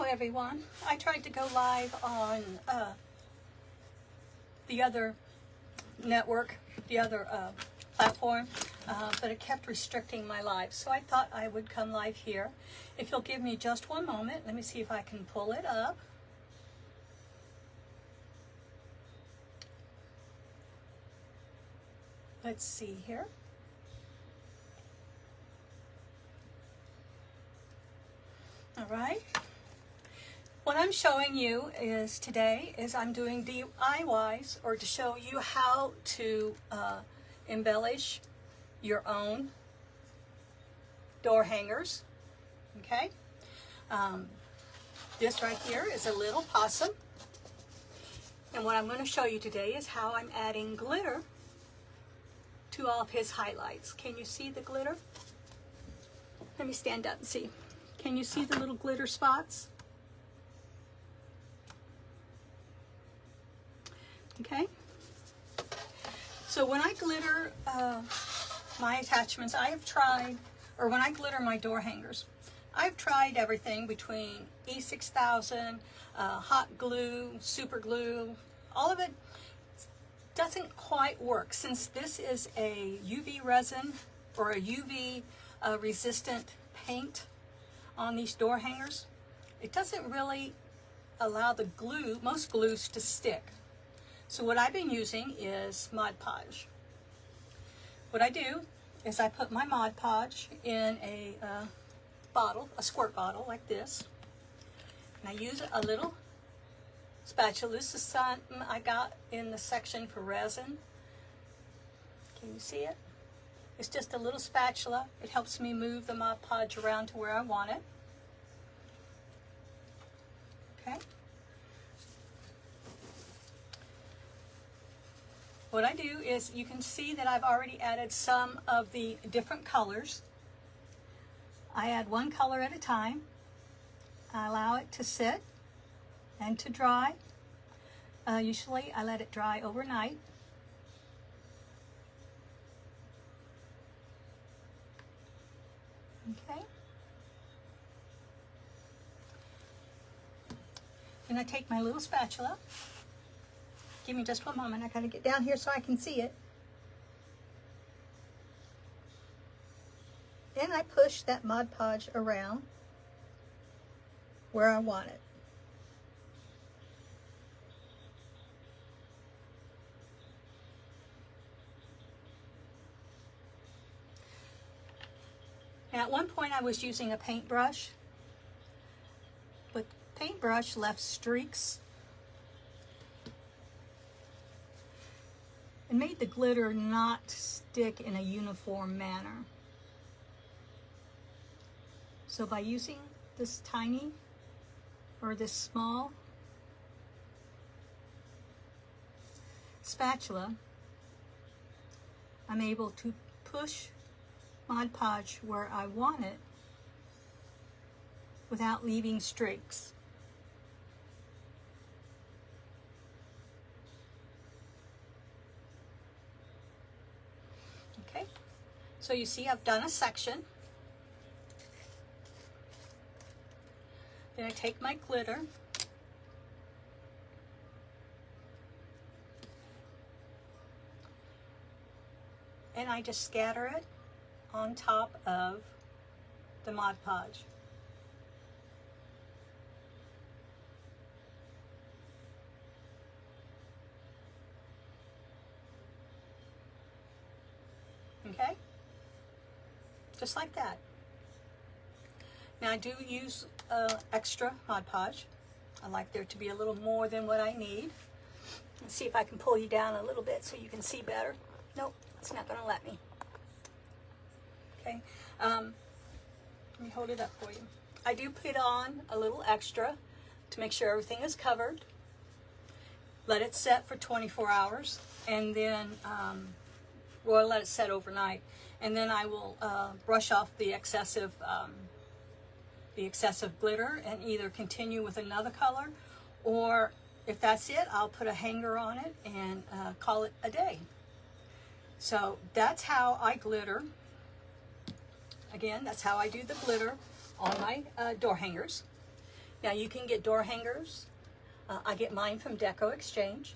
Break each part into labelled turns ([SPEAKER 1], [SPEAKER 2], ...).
[SPEAKER 1] everyone. I tried to go live on the other network, the other platform, but it kept restricting my live. So I thought I would come live here. If you'll give me just one moment, let me see if I can pull it up. Let's see here. All right. What I'm showing you is today is I'm doing DIYs, or to show you how to embellish your own door hangers. Okay. This right here is a little possum. And what I'm going to show you today is how I'm adding glitter to all of his highlights. Can you see the glitter? Let me stand up and see. Can you see the little glitter spots? Okay. So when I glitter my attachments, I have tried, or when I glitter my door hangers, I've tried everything between E6000, hot glue, super glue, all of it doesn't quite work. Since this is a UV resin or a UV resistant paint on these door hangers, it doesn't really allow the glue, most glues, to stick. So what I've been using is Mod Podge. What I do is I put my Mod Podge in a bottle, a squirt bottle like this, and I use a little spatula. This is something I got in the section for resin. Can you see it? It's just a little spatula. It helps me move the Mod Podge around to where I want it. Okay. What I do is, you can see that I've already added some of the different colors. I add one color at a time. I allow it to sit and to dry. Usually I let it dry overnight. Okay. Then I take my little spatula. Give me just one moment. I gotta get down here so I can see it. And I push that Mod Podge around where I want it. Now, at one point I was using a paintbrush, but paintbrush left streaks and made the glitter not stick in a uniform manner. So by using this tiny, or this small spatula, I'm able to push Mod Podge where I want it without leaving streaks. Okay, so you see I've done a section. Then I take my glitter and I just scatter it on top of the Mod Podge. Okay? Just like that. Now I do use extra Mod Podge. I like there to be a little more than what I need. Let's see if I can pull you down a little bit so you can see better. Nope, it's not going to let me. Okay, let me hold it up for you. I do put on a little extra to make sure everything is covered. Let it set for 24 hours, and then, well, let it set overnight, and then I will brush off the excessive glitter and either continue with another color, or if that's it, I'll put a hanger on it and call it a day. So that's how I glitter. Again, that's how I do the glitter on my door hangers. Now you can get door hangers. I get mine from Deco Exchange,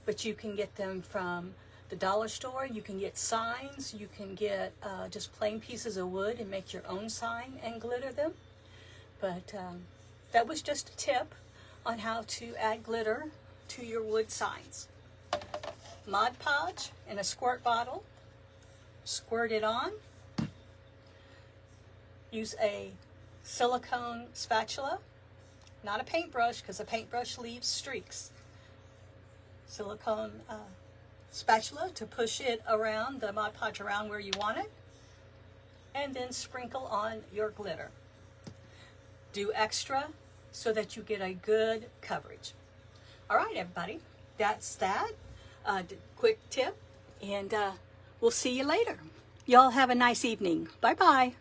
[SPEAKER 1] but you can get them from the dollar store. You can get signs. You can get just plain pieces of wood and make your own sign and glitter them. But that was just a tip on how to add glitter to your wood signs. Mod Podge in a squirt bottle. Squirt it on. Use a silicone spatula, not a paintbrush, because a paintbrush leaves streaks. Silicone spatula to push it around, the Mod Podge around where you want it, and then sprinkle on your glitter. Do extra so that you get a good coverage. All right, everybody, that's that. Quick tip, and we'll see you later. Y'all have a nice evening. Bye-bye.